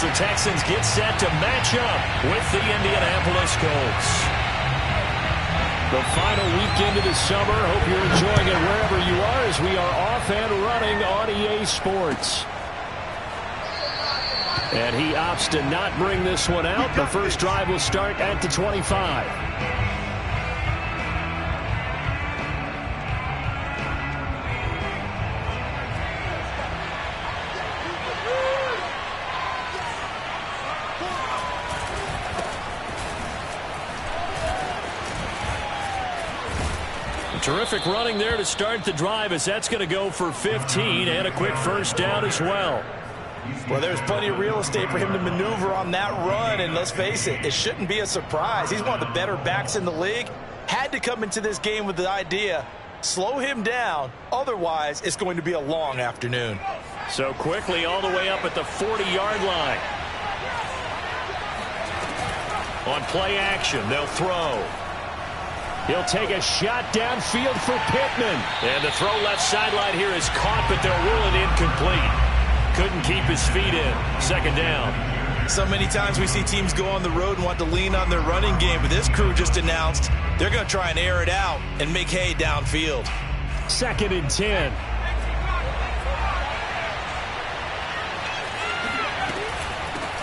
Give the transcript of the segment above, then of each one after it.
as the Texans get set to match up with the Indianapolis Colts. The final weekend of the summer. Hope you're enjoying it wherever you are as we are off and running on EA Sports. And he opts to not bring this one out. The first drive will start at the 25. Terrific running there to start the drive as that's going to go for 15 and a quick first down as well. Well, there's plenty of real estate for him to maneuver on that run, and let's face it, it shouldn't be a surprise. He's one of the better backs in the league. Had to come into this game with the idea, slow him down, otherwise it's going to be a long afternoon. So quickly all the way up at the 40-yard line. On play action, they'll throw. He'll take a shot downfield for Pittman. And the throw left sideline here is caught, but they'll rule it incomplete. Couldn't keep his feet in. Second down. So many times we see teams go on the road and want to lean on their running game, but this crew just announced they're going to try and air it out and make hay downfield. Second and 10.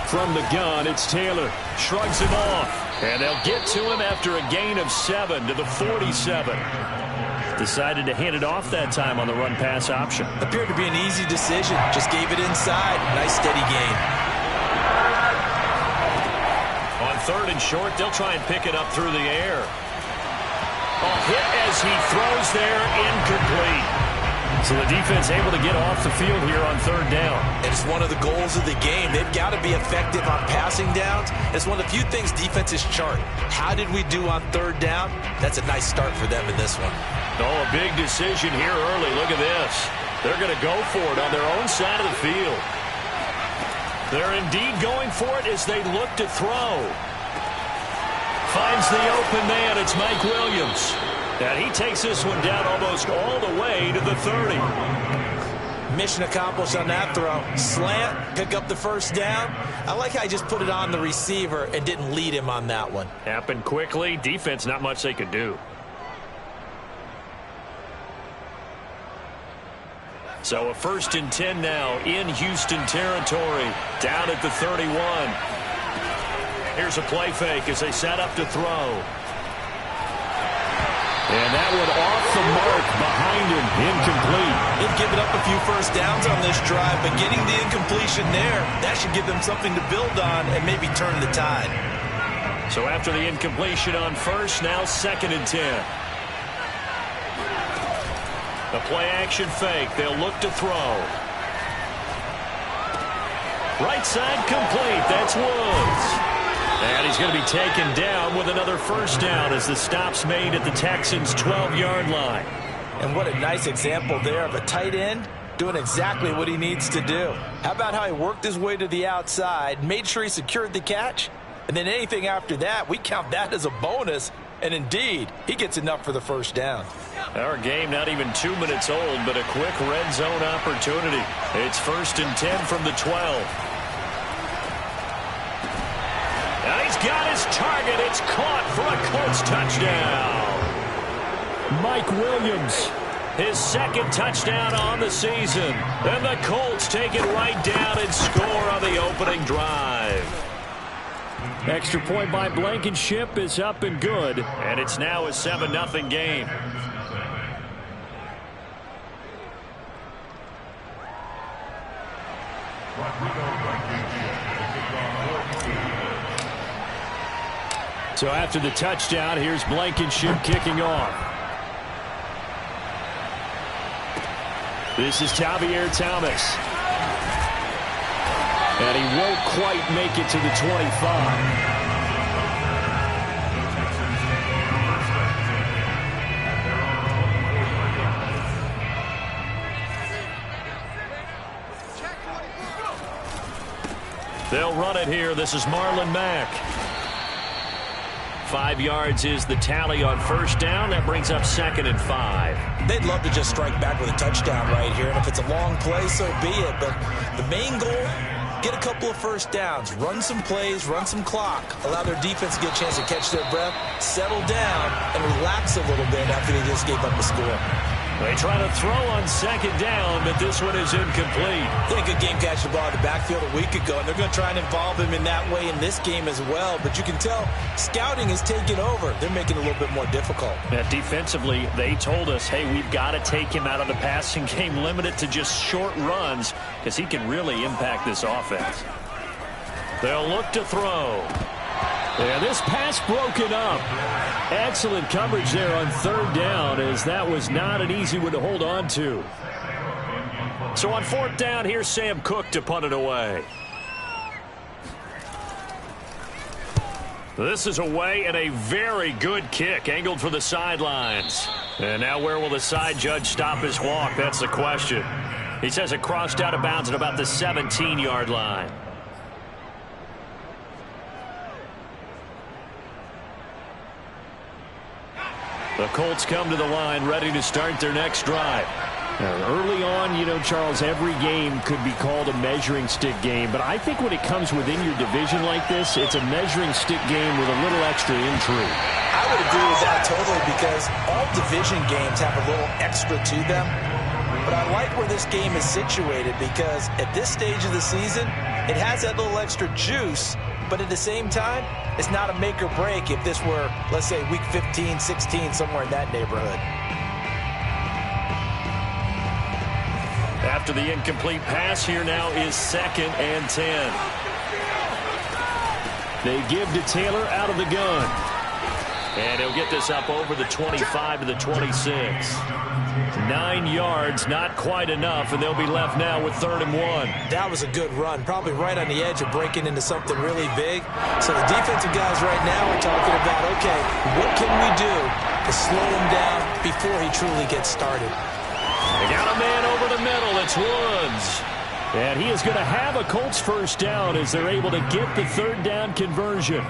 From the gun, it's Taylor. Shrugs him off. And they'll get to him after a gain of 7 to the 47. Decided to hand it off that time on the run-pass option. Appeared to be an easy decision. Just gave it inside. Nice steady gain. On third and short, they'll try and pick it up through the air. A hit as he throws there, incomplete. So the defense able to get off the field here on third down. It's one of the goals of the game. They've got to be effective on passing downs. It's one of the few things defenses chart. How did we do on third down? That's a nice start for them in this one. Oh, a big decision here early. Look at this. They're going to go for it on their own side of the field. They're indeed going for it as they look to throw. Finds the open man. It's Mike Williams. And he takes this one down almost all the way to the 30. Mission accomplished on that throw. Slant, pick up the first down. I like how he just put it on the receiver and didn't lead him on that one. Happened quickly. Defense, not much they could do. So a first and 10 now in Houston territory. Down at the 31. Here's a play fake as they set up to throw. And that one off the mark behind him. Incomplete. They've given up a few first downs on this drive, but getting the incompletion there, that should give them something to build on and maybe turn the tide. So after the incompletion on first, now second and 10. A play action fake. They'll look to throw. Right side complete. That's Woods. And he's going to be taken down with another first down as the stop's made at the Texans' 12-yard line. And what a nice example there of a tight end doing exactly what he needs to do. How about how he worked his way to the outside, made sure he secured the catch, and then anything after that, we count that as a bonus. And indeed, he gets enough for the first down. Our game not even 2 minutes old, but a quick red zone opportunity. It's first and 10 from the 12. And he's got his target. It's caught for a Colts touchdown. Mike Williams, his second touchdown on the season. And the Colts take it right down and score on the opening drive. Extra point by Blankenship is up and good. And it's now a 7-0 game. So after the touchdown, here's Blankenship kicking off. This is Javier Thomas. And he won't quite make it to the 25. They'll run it here. This is Marlon Mack. 5 yards is the tally on first down. That brings up second and 5. They'd love to just strike back with a touchdown right here. And if it's a long play, so be it. But the main goal, get a couple of first downs, run some plays, run some clock, allow their defense to get a chance to catch their breath, settle down, and relax a little bit after they just gave up a score. They try to throw on second down, but this one is incomplete. They had a good game catching the ball in the backfield a week ago, and they're going to try and involve him in that way in this game as well. But you can tell scouting is taking over. They're making it a little bit more difficult. Yeah, defensively, they told us, hey, we've got to take him out of the passing game, limit it to just short runs, because he can really impact this offense. They'll look to throw. Yeah, this pass broken up. Excellent coverage there on third down, as that was not an easy one to hold on to. So on fourth down, here's Sam Cook to punt it away. This is away, and a very good kick angled for the sidelines. And now where will the side judge stop his walk? That's the question. He says it crossed out of bounds at about the 17-yard line. The Colts come to the line ready to start their next drive. Early on, you know, Charles, every game could be called a measuring stick game. But I think when it comes within your division like this, it's a measuring stick game with a little extra intrigue. I would agree with that totally, because all division games have a little extra to them. But I like where this game is situated, because at this stage of the season, it has that little extra juice. But at the same time, it's not a make or break if this were, let's say, week 15, 16, somewhere in that neighborhood. After the incomplete pass, here now is 2nd and 10. They give to Taylor out of the gun. And he'll get this up over the 25 to the 26. 9 yards, not quite enough, and they'll be left now with 3rd and 1. That was a good run, probably right on the edge of breaking into something really big. So the defensive guys right now are talking about, okay, what can we do to slow him down before he truly gets started? They got a man over the middle. It's Woods. And he is going to have a Colts first down as they're able to get the 3rd down conversion.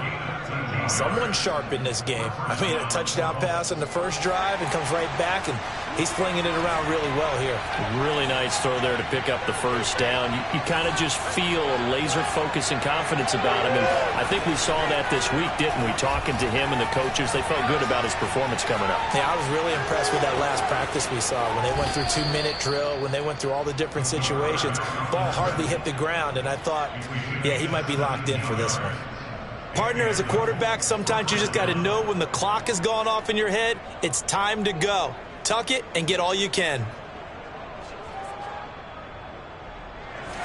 Someone sharp in this game. I mean, a touchdown pass on the first drive and comes right back, and he's flinging it around really well here. Really nice throw there to pick up the first down. You kind of just feel a laser focus and confidence about him, and I think we saw that this week, didn't we? Talking to him and the coaches, they felt good about his performance coming up. Yeah, I was really impressed with that last practice we saw when they went through 2-minute drill, when they went through all the different situations. Ball hardly hit the ground, and I thought, yeah, he might be locked in for this one. Partner, as a quarterback, sometimes you just got to know when the clock has gone off in your head, it's time to go. Tuck it and get all you can.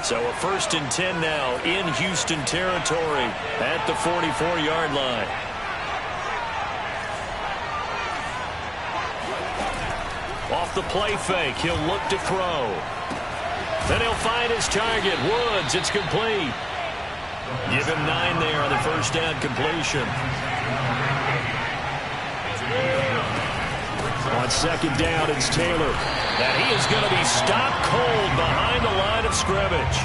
So a 1st and 10 now in Houston territory at the 44-yard line. Off the play fake, he'll look to throw. Then he'll find his target, Woods. It's complete. Give him 9 there on the first down completion. On 2nd down, it's Taylor. And he is going to be stopped cold behind the line of scrimmage.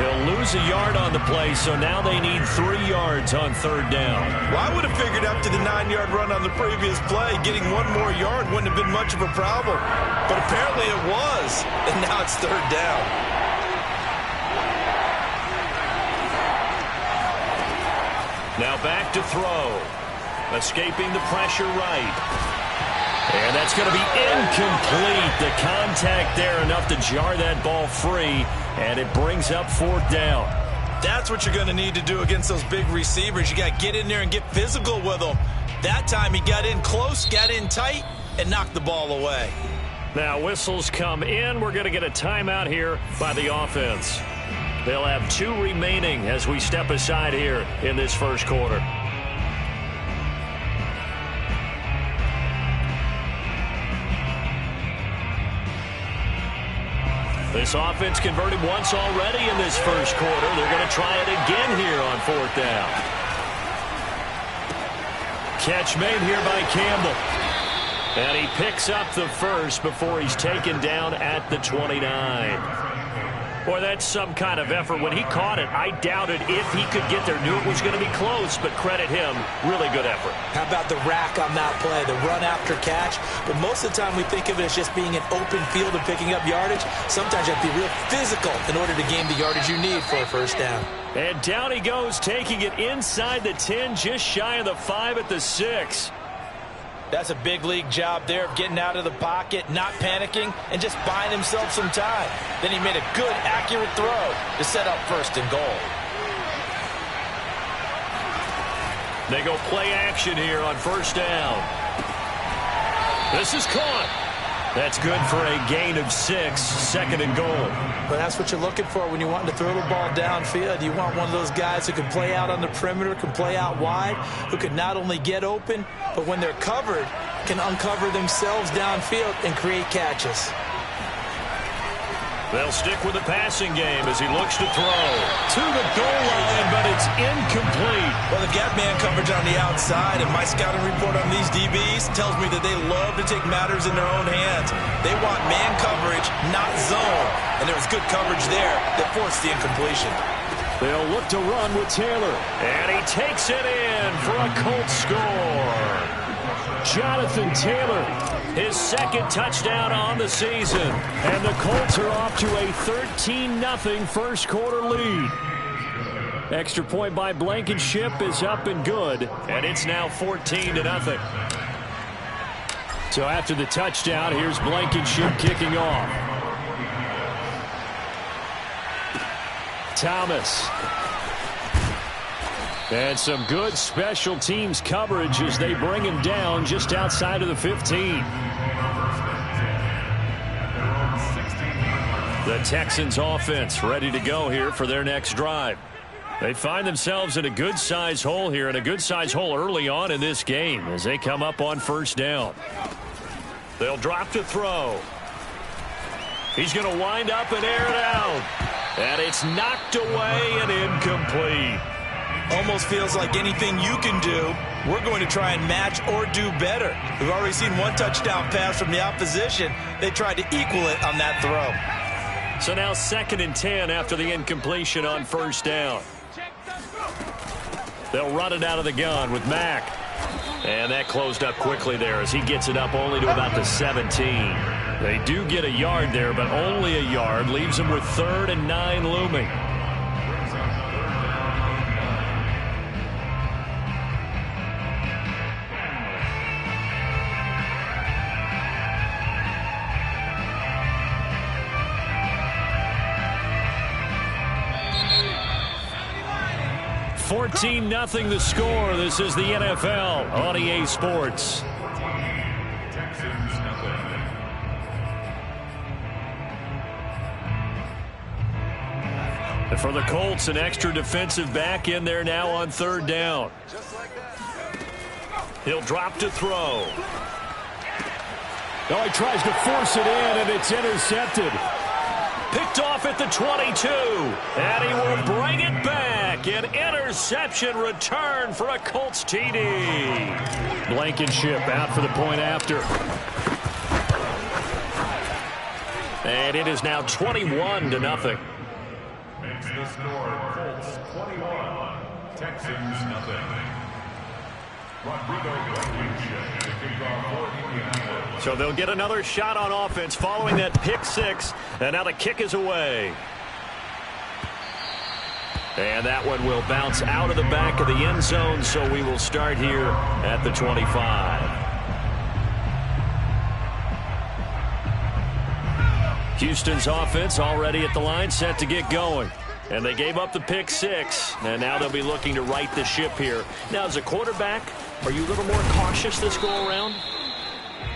He'll lose a yard on the play, so now they need 3 yards on 3rd down. Well, I would have figured after the 9-yard run on the previous play, getting 1 more yard wouldn't have been much of a problem. But apparently it was, and now it's 3rd down. Now back to throw. Escaping the pressure right. And that's going to be incomplete. The contact there enough to jar that ball free. And it brings up 4th down. That's what you're going to need to do against those big receivers. You got to get in there and get physical with them. That time he got in close, got in tight, and knocked the ball away. Now whistles come in. We're going to get a timeout here by the offense. They'll have 2 remaining as we step aside here in this first quarter. This offense converted once already in this first quarter. They're going to try it again here on 4th down. Catch made here by Campbell. And he picks up the first before he's taken down at the 29. Boy, that's some kind of effort. When he caught it, I doubted if he could get there. Knew it was going to be close, but credit him. Really good effort. How about the rack on that play, the run after catch? But most of the time we think of it as just being an open field and picking up yardage. Sometimes you have to be real physical in order to gain the yardage you need for a first down. And down he goes, taking it inside the 10, just shy of the 5 at the 6. That's a big league job there of getting out of the pocket, not panicking, and just buying himself some time. Then he made a good, accurate throw to set up first and goal. They go play action here on first down. This is caught. That's good for a gain of 6, second and goal. But that's what you're looking for when you want to throw the ball downfield. You want one of those guys who can play out on the perimeter, can play out wide, who can not only get open, but when they're covered, can uncover themselves downfield and create catches. They'll stick with the passing game as he looks to throw. To the goal line, but it's incomplete. Well, the gap man coverage on the outside, and my scouting report on these DBs tells me that they love to take matters in their own hands. They want man coverage, not zone. And there was good coverage there that forced the incompletion. They'll look to run with Taylor. And he takes it in for a Colts score. Jonathan Taylor, his second touchdown on the season. And the Colts are off to a 13-0 first quarter lead. Extra point by Blankenship is up and good. And it's now 14-0. So after the touchdown, here's Blankenship kicking off. Thomas. And some good special teams coverage as they bring him down just outside of the 15. The Texans offense ready to go here for their next drive. They find themselves in a good-sized hole here, and a good-sized hole early on in this game as they come up on first down. They'll drop to throw. He's going to wind up and air it out. And it's knocked away and incomplete. Almost feels like anything you can do, we're going to try and match or do better. We've already seen one touchdown pass from the opposition. They tried to equal it on that throw. So now 2nd and 10 after the incompletion on first down. They'll run it out of the gun with Mack. And that closed up quickly there as he gets it up only to about the 17. They do get a yard there, but only a yard. Leaves them with 3rd and 9 looming. $14-0 the score. This is the NFL on EA Sports. And for the Colts, an extra defensive back in there now on 3rd down. He'll drop to throw. Oh, he tries to force it in, and it's intercepted. Picked off at the 22, and he will bring it back. An interception return for a Colts TD. Blankenship out for the point after. And it is now 21-0. Makes the score Colts 21, Texans nothing. Rodrigo Blankenship to kick off for Indianapolis. So they'll get another shot on offense following that pick 6, and now the kick is away. And that one will bounce out of the back of the end zone, so we will start here at the 25. Houston's offense already at the line, set to get going. And they gave up the pick 6, and now they'll be looking to right the ship here. Now, as a quarterback, are you a little more cautious this go-around?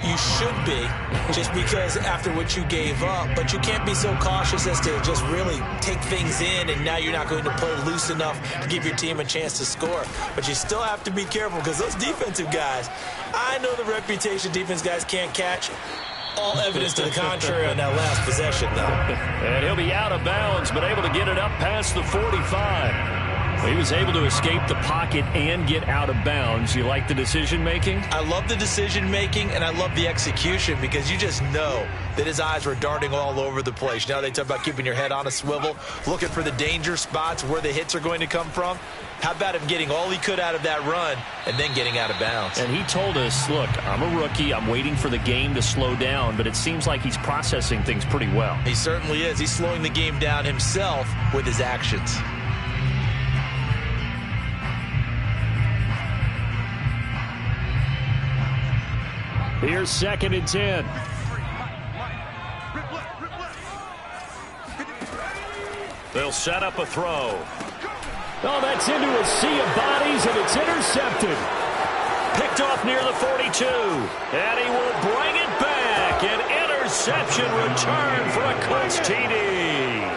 You should be, just because after what you gave up, but you can't be so cautious as to just really take things in, and now you're not going to play loose enough to give your team a chance to score. But you still have to be careful, because those defensive guys, I know the reputation defense guys can't catch. All evidence to the contrary on that last possession, though. And he'll be out of bounds, but able to get it up past the 45. He was able to escape the pocket and get out of bounds. You like the decision-making? I love the decision-making, and I love the execution because you just know that his eyes were darting all over the place. Now they talk about keeping your head on a swivel, looking for the danger spots where the hits are going to come from. How about him getting all he could out of that run and then getting out of bounds? And he told us, look, I'm a rookie. I'm waiting for the game to slow down, but it seems like he's processing things pretty well. He certainly is. He's slowing the game down himself with his actions. Here's 2nd and 10. They'll set up a throw. Oh, that's into a sea of bodies, and it's intercepted. Picked off near the 42. And he will bring it back. An interception return for a Colts TD.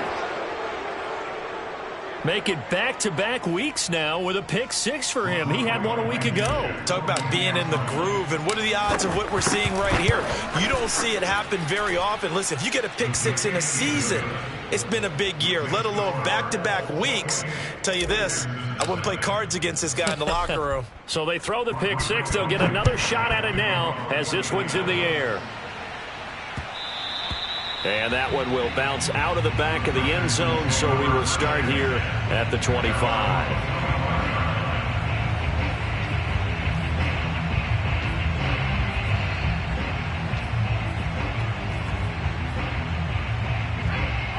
Make it back-to-back weeks now with a pick 6 for him. He had one a week ago. Talk about being in the groove, and what are the odds of what we're seeing right here? You don't see it happen very often. Listen, if you get a pick 6 in a season, it's been a big year, let alone back-to-back weeks. Tell you this, I wouldn't play cards against this guy in the locker room. So they throw the pick 6. They'll get another shot at it now as this one's in the air. And that one will bounce out of the back of the end zone, so we will start here at the 25.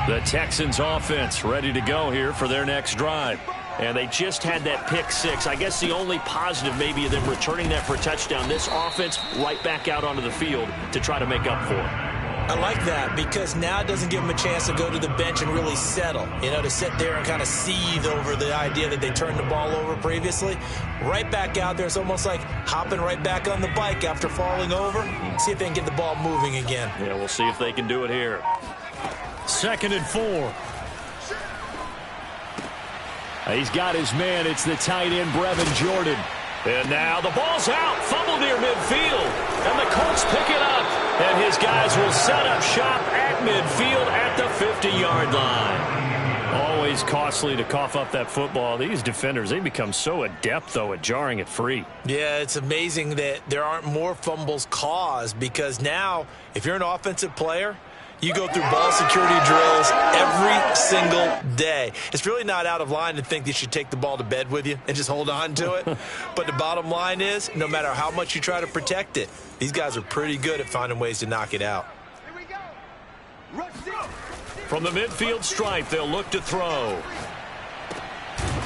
The Texans offense ready to go here for their next drive. And they just had that pick 6. I guess the only positive maybe of them returning that for a touchdown. This offense right back out onto the field to try to make up for it. I like that because now it doesn't give them a chance to go to the bench and really settle, you know, to sit there and kind of seethe over the idea that they turned the ball over previously. Right back out there, it's almost like hopping right back on the bike after falling over. See if they can get the ball moving again. Yeah, we'll see if they can do it here. 2nd and 4. He's got his man. It's the tight end, Brevin Jordan. And now the ball's out. Fumble near midfield. And the Colts pick it up. And his guys will set up shop at midfield at the 50-yard line. Always costly to cough up that football. These defenders, they become so adept, though, at jarring it free. Yeah, it's amazing that there aren't more fumbles caused because now, if you're an offensive player, you go through ball security drills every single day. It's really not out of line to think that you should take the ball to bed with you and just hold on to it. But the bottom line is, no matter how much you try to protect it, these guys are pretty good at finding ways to knock it out. From the midfield stripe, they'll look to throw.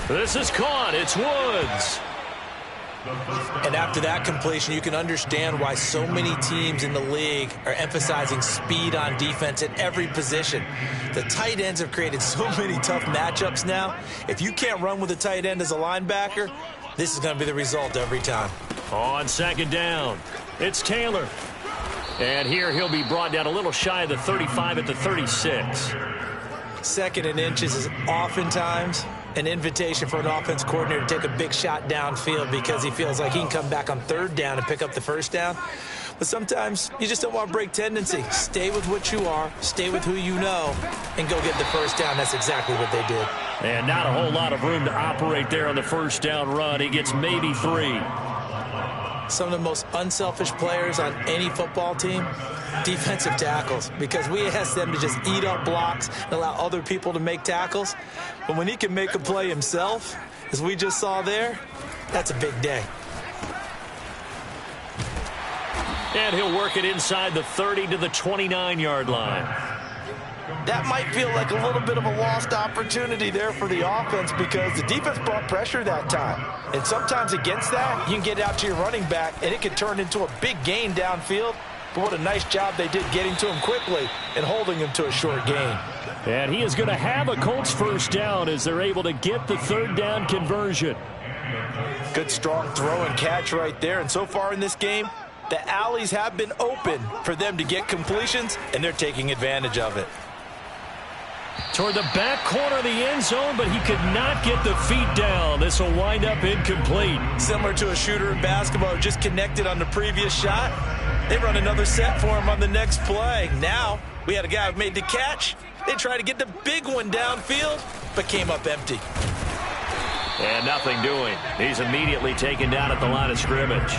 This is caught. It's Woods. And after that completion, you can understand why so many teams in the league are emphasizing speed on defense at every position. The tight ends have created so many tough matchups now. If you can't run with a tight end as a linebacker, this is going to be the result every time. On 2nd down, it's Taylor. And here he'll be brought down a little shy of the 35 at the 36. 2nd and inches is oftentimes an invitation for an offense coordinator to take a big shot downfield because he feels like he can come back on 3rd down and pick up the 1st down. But sometimes you just don't want to break tendency. Stay with what you are, stay with who you know, and go get the 1st down. That's exactly what they did. And not a whole lot of room to operate there on the 1st down run. He gets maybe 3. Some of the most unselfish players on any football team, defensive tackles, because we ask them to just eat up blocks and allow other people to make tackles. But when he can make a play himself, as we just saw there, that's a big day. And he'll work it inside the 30 to the 29-yard line. That might feel like a little bit of a lost opportunity there for the offense because the defense brought pressure that time. And sometimes against that, you can get out to your running back, and it could turn into a big gain downfield. But what a nice job they did getting to him quickly and holding him to a short gain. And he is going to have a Colts 1st down as they're able to get the 3rd down conversion. Good strong throw and catch right there. And so far in this game, the alleys have been open for them to get completions, and they're taking advantage of it. Toward the back corner of the end zone, but he could not get the feet down. This will wind up incomplete. Similar to a shooter in basketball who just connected on the previous shot. They run another set for him on the next play. Now, we had a guy who made the catch. They tried to get the big one downfield, but came up empty. And nothing doing. He's immediately taken down at the line of scrimmage.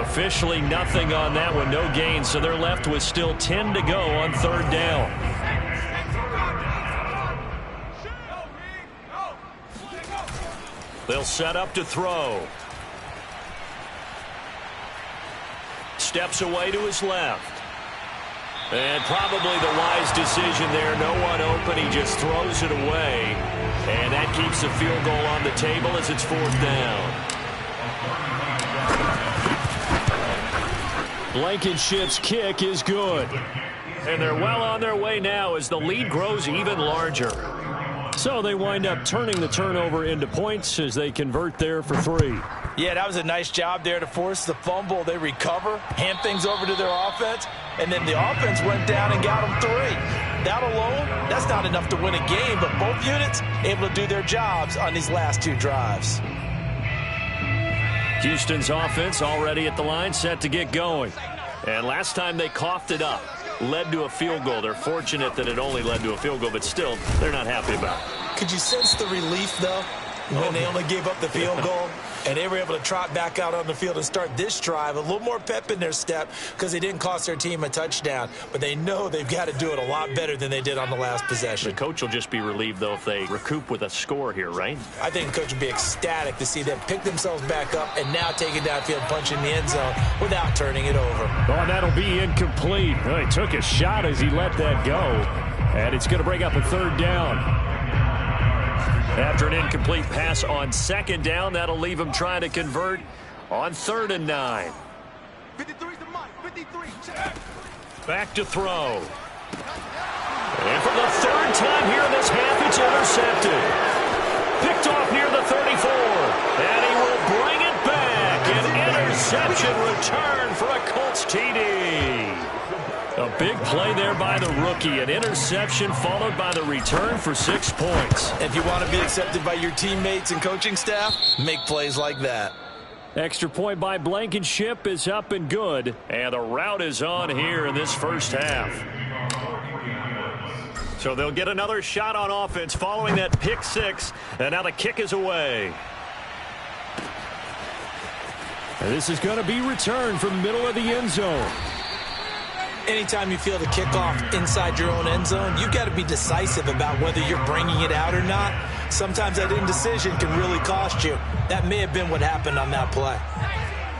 Officially nothing on that one, no gain, so they're left with still 10 to go on third down. They'll set up to throw. Steps away to his left. And probably the wise decision there. No one open. He just throws it away. And that keeps the field goal on the table as it's fourth down. Blankenship's kick is good. And they're well on their way now as the lead grows even larger. So they wind up turning the turnover into points as they convert there for 3. Yeah, that was a nice job there to force the fumble. They recover, hand things over to their offense, and then the offense went down and got them 3. That alone, that's not enough to win a game, but both units able to do their jobs on these last 2 drives. Houston's offense already at the line, set to get going. And last time they coughed it up, led to a field goal. They're fortunate that it only led to a field goal, but still, they're not happy about it. Could you sense the relief, though, when they only gave up the field goal? And they were able to trot back out on the field and start this drive. A little more pep in their step because they didn't cost their team a touchdown. But they know they've got to do it a lot better than they did on the last possession. The coach will just be relieved, though, if they recoup with a score here, right? I think the coach would be ecstatic to see them pick themselves back up and now take it downfield, punch in the end zone without turning it over. Oh, that'll be incomplete. Oh, he took a shot as he let that go. And it's going to bring up a third down. After an incomplete pass on second down, that'll leave him trying to convert on 3rd and 9. 53's the mark. 53. Back to throw. And for the 3rd time here in this half, it's intercepted. Picked off near the 34. And he will bring it back. An interception return for a Colts TD. A big play there by the rookie. An interception followed by the return for 6 points. If you want to be accepted by your teammates and coaching staff, make plays like that. Extra point by Blankenship is up and good. And the route is on here in this first half. So they'll get another shot on offense following that pick 6. And now the kick is away. And this is going to be returned from the middle of the end zone. Anytime you feel the kickoff inside your own end zone, you've got to be decisive about whether you're bringing it out or not. Sometimes that indecision can really cost you. That may have been what happened on that play.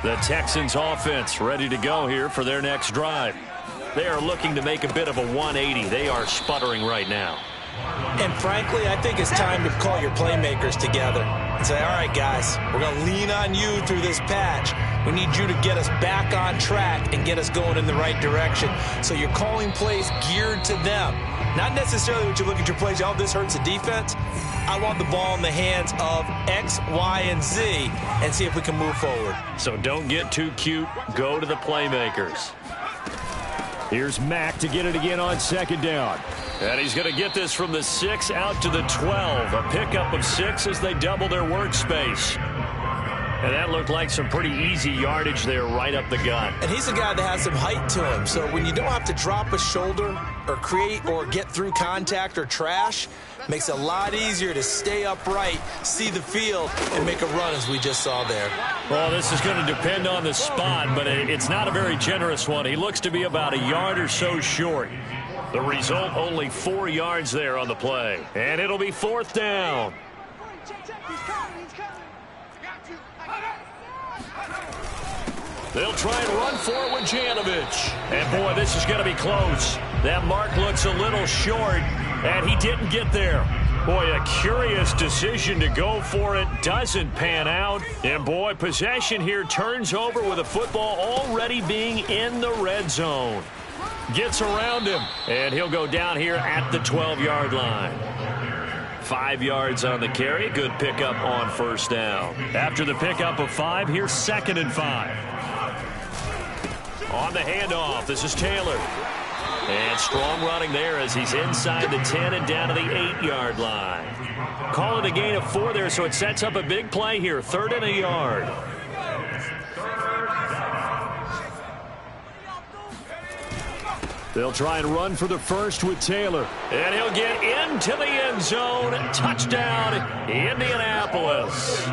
The Texans offense ready to go here for their next drive. They are looking to make a bit of a 180. They are sputtering right now. And frankly, I think it's time to call your playmakers together and say, all right, guys, we're going to lean on you through this patch. We need you to get us back on track and get us going in the right direction. So you're calling plays geared to them. Not necessarily when you look at your plays, oh, this hurts the defense. I want the ball in the hands of X, Y, and Z and see if we can move forward. So don't get too cute. Go to the playmakers. Here's Mack to get it again on second down. And he's going to get this from the 6 out to the 12. A pickup of 6 as they double their workspace. And that looked like some pretty easy yardage there right up the gut. And he's a guy that has some height to him. So when you don't have to drop a shoulder or create or get through contact or trash, makes it a lot easier to stay upright, see the field, and make a run as we just saw there. Well, this is going to depend on the spot, but it's not a very generous one. He looks to be about a yard or so short. The result, only 4 yards there on the play. And it'll be 4th down. They'll try and run for it with Janovich. And, boy, this is going to be close. That mark looks a little short, and he didn't get there. Boy, a curious decision to go for it. Doesn't pan out. And, boy, possession here turns over with a football already being in the red zone. Gets around him, and he'll go down here at the 12-yard line. 5 yards on the carry. Good pickup on first down. After the pickup of 5, here's 2nd and 5. On the handoff, this is Taylor. And strong running there as he's inside the 10 and down to the 8-yard line. Call it a gain of 4 there, so it sets up a big play here. 3rd and a yard. They'll try and run for the first with Taylor. And he'll get into the end zone. Touchdown, Indianapolis.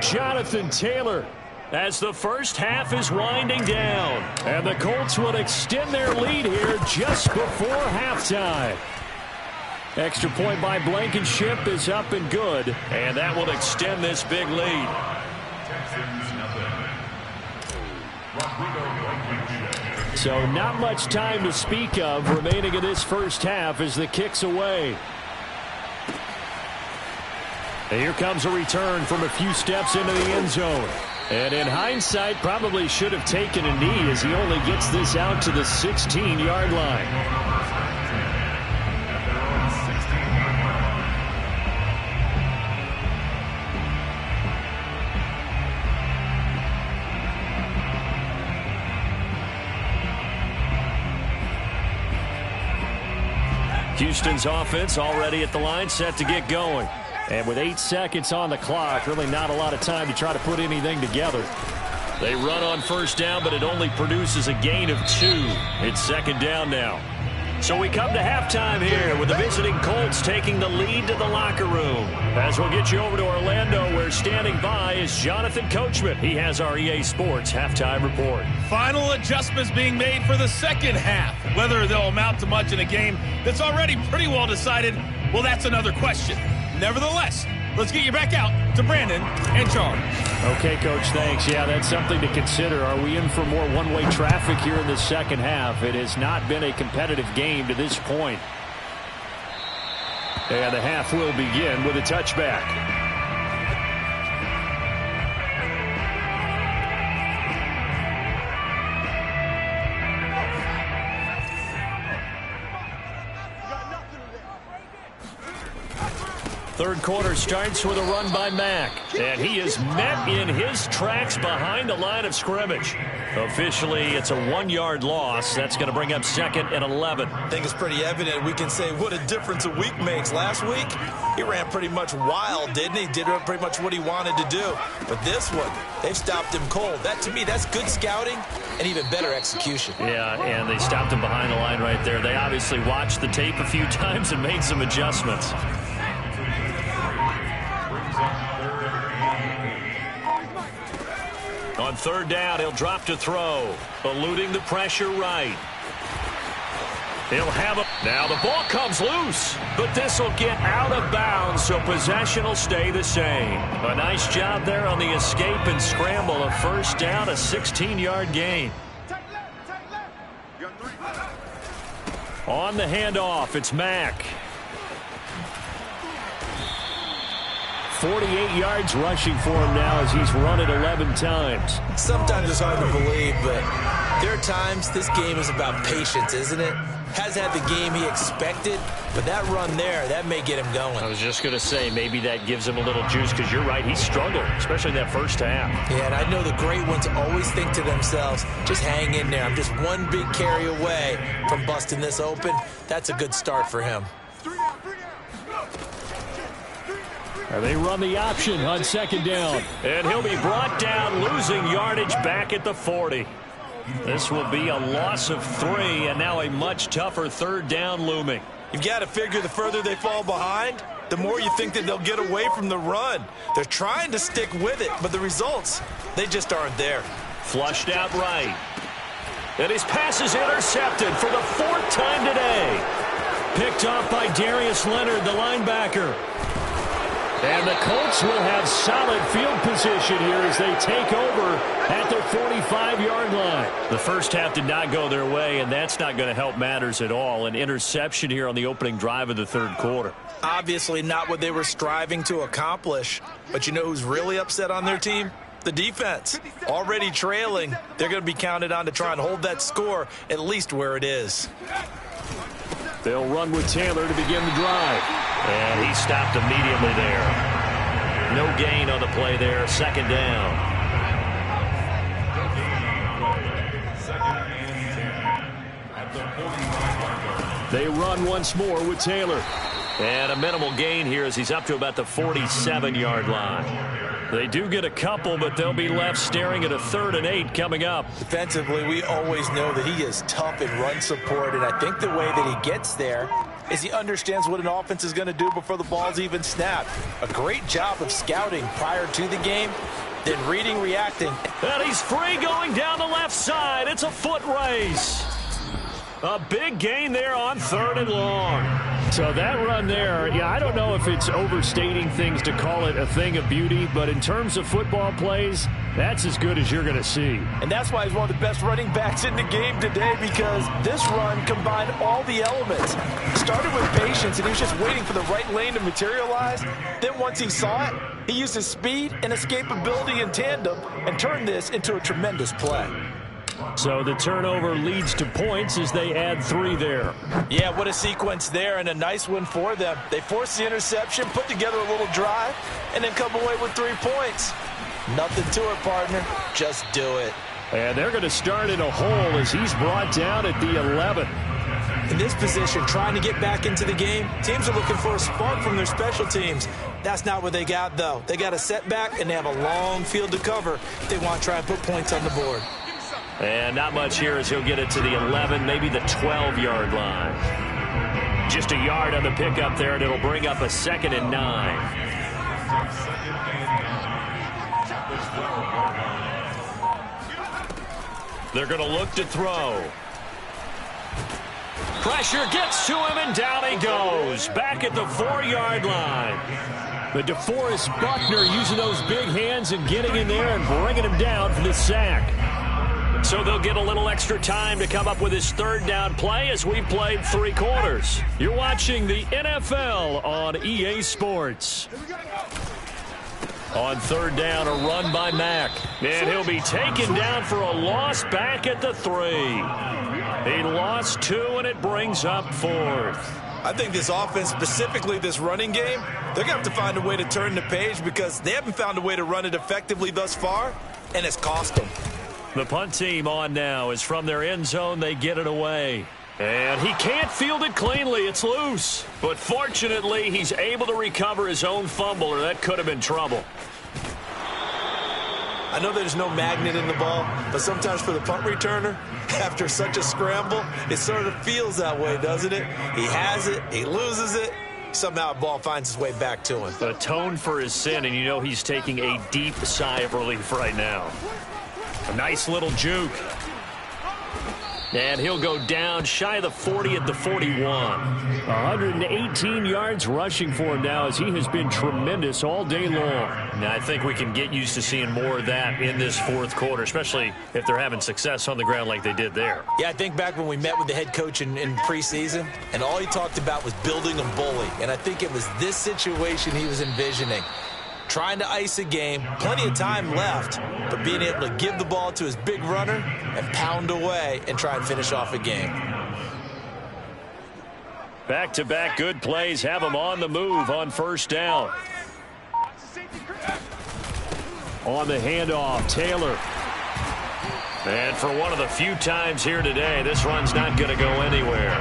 Jonathan Taylor, as the first half is winding down. And the Colts will extend their lead here just before halftime. Extra point by Blankenship is up and good. And that will extend this big lead. So not much time to speak of remaining in this first half as the kick's away. And here comes a return from a few steps into the end zone. And in hindsight, probably should have taken a knee as he only gets this out to the 16-yard line. Houston's offense already at the line, set to get going. And with 8 seconds on the clock, really not a lot of time to try to put anything together. They run on first down, but it only produces a gain of 2. It's second down now. So we come to halftime here with the visiting Colts taking the lead to the locker room. As we'll get you over to Orlando, where standing by is Jonathan Coachman. He has our EA Sports halftime report. Final adjustments being made for the second half. Whether they'll amount to much in a game that's already pretty well decided, well, that's another question. Nevertheless, let's get you back out to Brandon and Charles. Okay, Coach, thanks. Yeah, that's something to consider. Are we in for more one-way traffic here in the second half? It has not been a competitive game to this point. And the half will begin with a touchback. Third quarter starts with a run by Mack. And he is met in his tracks behind the line of scrimmage. Officially, it's a 1-yard loss. That's going to bring up second and 11. I think it's pretty evident. We can say what a difference a week makes. Last week, he ran pretty much wild, didn't he? Did pretty much what he wanted to do. But this one, they've stopped him cold. That, to me, that's good scouting and even better execution. Yeah, and they stopped him behind the line right there. They obviously watched the tape a few times and made some adjustments. On third down, he'll drop to throw, eluding the pressure right. He'll have it. Now the ball comes loose, but this will get out of bounds, so possession will stay the same. A nice job there on the escape and scramble. A first down, a 16-yard gain. On the handoff, it's Mack. 48 yards rushing for him now as he's run it 11 times. Sometimes it's hard to believe, but there are times this game is about patience, isn't it? Has had the game he expected, but that run there, that may get him going. I was just going to say, maybe that gives him a little juice, because you're right, he struggled, especially that first half. Yeah, and I know the great ones always think to themselves, just hang in there. I'm just one big carry away from busting this open. That's a good start for him. They run the option on second down. And he'll be brought down, losing yardage back at the 40. This will be a loss of 3, and now a much tougher third down looming. You've got to figure the further they fall behind, the more you think that they'll get away from the run. They're trying to stick with it, but the results, they just aren't there. Flushed out right. And his pass is intercepted for the 4th time today. Picked off by Darius Leonard, the linebacker. And the Colts will have solid field position here as they take over at the 45-yard line. The first half did not go their way, and that's not going to help matters at all. An interception here on the opening drive of the third quarter. Obviously not what they were striving to accomplish. But you know who's really upset on their team? The defense. Already trailing. They're going to be counted on to try and hold that score at least where it is. They'll run with Taylor to begin the drive. And he stopped immediately there. No gain on the play there. Second down. They run once more with Taylor. And a minimal gain here as he's up to about the 47-yard line. They do get a couple, but they'll be left staring at a 3rd and 8 coming up. Defensively, we always know that he is tough in run support, and I think the way that he gets there is he understands what an offense is going to do before the ball's even snapped. A great job of scouting prior to the game, then reading, reacting. And he's free going down the left side. It's a foot race. A big gain there on 3rd and long. So that run there, yeah, I don't know if it's overstating things to call it a thing of beauty, but in terms of football plays, that's as good as you're going to see. And that's why he's one of the best running backs in the game today, because this run combined all the elements. Started with patience, and he was just waiting for the right lane to materialize. Then once he saw it, he used his speed and escapability in tandem and turned this into a tremendous play. So the turnover leads to points as they add 3 there. Yeah, what a sequence there, and a nice one for them. They forced the interception, put together a little drive, and then come away with 3 points. Nothing to it, partner. Just do it. And they're going to start in a hole as he's brought down at the 11. In this position, trying to get back into the game, teams are looking for a spark from their special teams. That's not what they got, though. They got a setback, and they have a long field to cover if they want to try and put points on the board. And not much here as he'll get it to the 11, maybe the 12-yard line. Just a yard on the pickup there, and it'll bring up a 2nd and 9. They're going to look to throw. Pressure gets to him, and down he goes. Back at the 4-yard line. The DeForest Buckner using those big hands and getting in there and bringing him down for the sack. So they'll get a little extra time to come up with his 3rd down play as we played 3 quarters. You're watching the NFL on EA Sports. On 3rd down, a run by Mack. And he'll be taken down for a loss back at the 3. He lost 2, and it brings up 4th. I think this offense, specifically this running game, they're going to have to find a way to turn the page because they haven't found a way to run it effectively thus far, and it's cost them. The punt team on now is from their end zone. They get it away. And he can't field it cleanly. It's loose. But fortunately, he's able to recover his own fumble, or that could have been trouble. I know there's no magnet in the ball, but sometimes for the punt returner, after such a scramble, it sort of feels that way, doesn't it? He has it, he loses it, somehow the ball finds its way back to him. Atone for his sin, and you know he's taking a deep sigh of relief right now. A nice little juke. And he'll go down shy of the 40 at the 41. 118 yards rushing for him now as he has been tremendous all day long. Now, I think we can get used to seeing more of that in this 4th quarter, especially if they're having success on the ground like they did there. Yeah, I think back when we met with the head coach in preseason, and all he talked about was building a bully. And I think it was this situation he was envisioning. Trying to ice a game, plenty of time left, but being able to give the ball to his big runner and pound away and try and finish off a game. Back-to-back good plays have him on the move on 1st down. On the handoff, Taylor. And for one of the few times here today, this run's not going to go anywhere.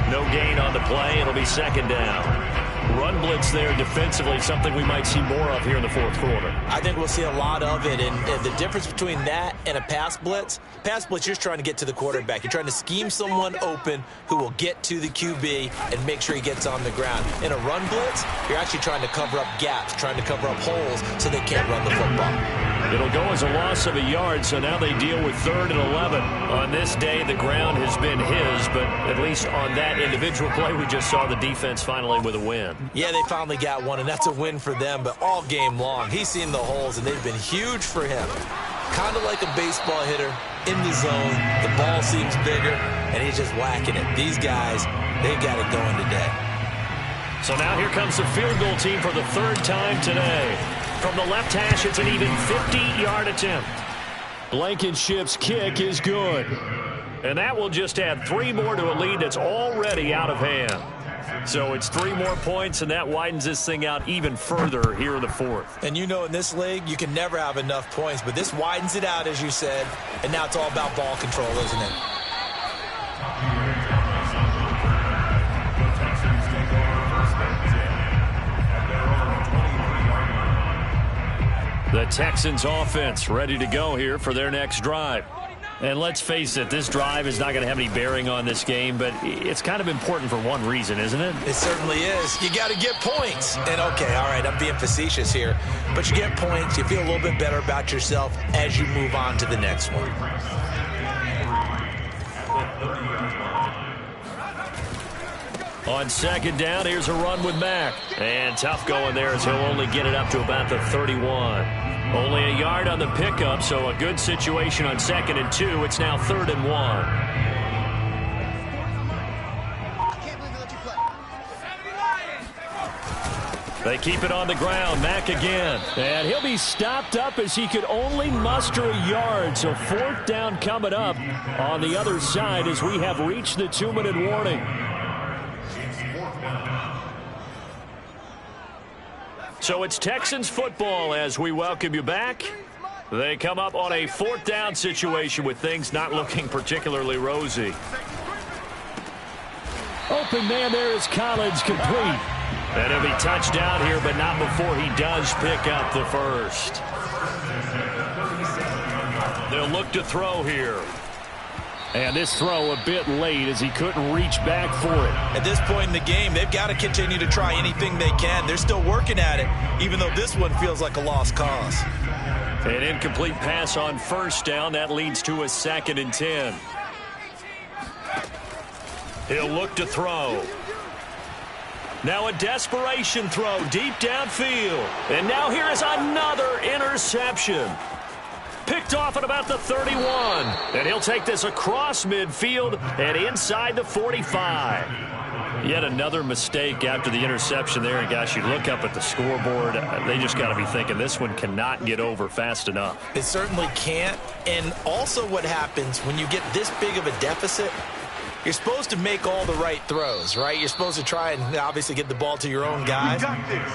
No gain on the play. It'll be 2nd down. Run blitz there defensively, something we might see more of here in the 4th quarter. I think we'll see a lot of it, and the difference between that and a pass blitz, you're just trying to get to the quarterback. You're trying to scheme someone open who will get to the QB and make sure he gets on the ground. In a run blitz, you're actually trying to cover up gaps, trying to cover up holes so they can't run the football. It'll go as a loss of a yard, so now they deal with 3rd and 11. On this day, the ground has been his, but at least on that individual play, we just saw the defense finally with a win. Yeah, they finally got one, and that's a win for them, but all game long, he's seen the holes, and they've been huge for him. Kind of like a baseball hitter in the zone. The ball seems bigger, and he's just whacking it. These guys, they've got it going today. So now here comes the field goal team for the 3rd time today. From the left hash, it's an even 50-yard attempt. Blankenship's kick is good. And that will just add 3 more to a lead that's already out of hand. So it's 3 more points, and that widens this thing out even further here in the 4th. And you know, in this league, you can never have enough points, but this widens it out, as you said, and now it's all about ball control, isn't it? The Texans offense ready to go here for their next drive. And let's face it, this drive is not going to have any bearing on this game, but it's kind of important for one reason, isn't it? It certainly is. You got to get points. And, okay, all right, I'm being facetious here. But you get points, you feel a little bit better about yourself as you move on to the next one. On second down, here's a run with Mack. And tough going there as he'll only get it up to about the 31. Only a yard on the pickup, so a good situation on 2nd and 2. It's now 3rd and 1. They keep it on the ground. Mack again. And he'll be stopped up as he could only muster a yard. So 4th down coming up on the other side as we have reached the 2-minute warning. So it's Texans football as we welcome you back. They come up on a 4th down situation with things not looking particularly rosy. Open man there is Collins, complete. And he'll be touched down here, but not before he does pick up the first. They'll look to throw here. And this throw a bit late as he couldn't reach back for it. At this point in the game, they've got to continue to try anything they can. They're still working at it, even though this one feels like a lost cause. An incomplete pass on 1st down. That leads to a 2nd and 10. He'll look to throw. Now a desperation throw deep downfield. And now here is another interception. Picked off at about the 31. And he'll take this across midfield and inside the 45. Yet another mistake after the interception there. And, gosh, you look up at the scoreboard. They just got to be thinking this one cannot get over fast enough. It certainly can't. And also what happens when you get this big of a deficit, you're supposed to make all the right throws, right? You're supposed to try and obviously get the ball to your own guys.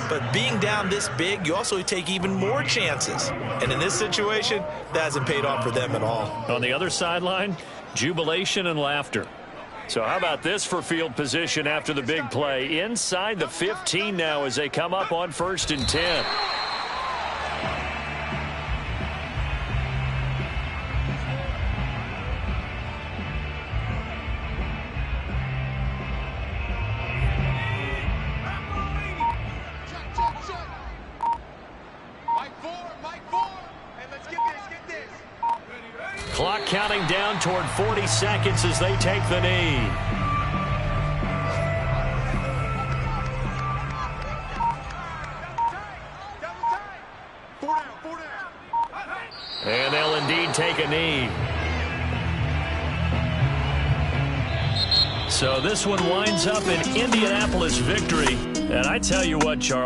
But being down this big, you also take even more chances. And in this situation, that hasn't paid off for them at all. On the other sideline, jubilation and laughter. So how about this for field position after the big play? Inside the 15 now as they come up on 1st and 10. Clock counting down toward 40 seconds as they take the knee. And they'll indeed take a knee. So this one winds up an Indianapolis victory. And I tell you what, Charles.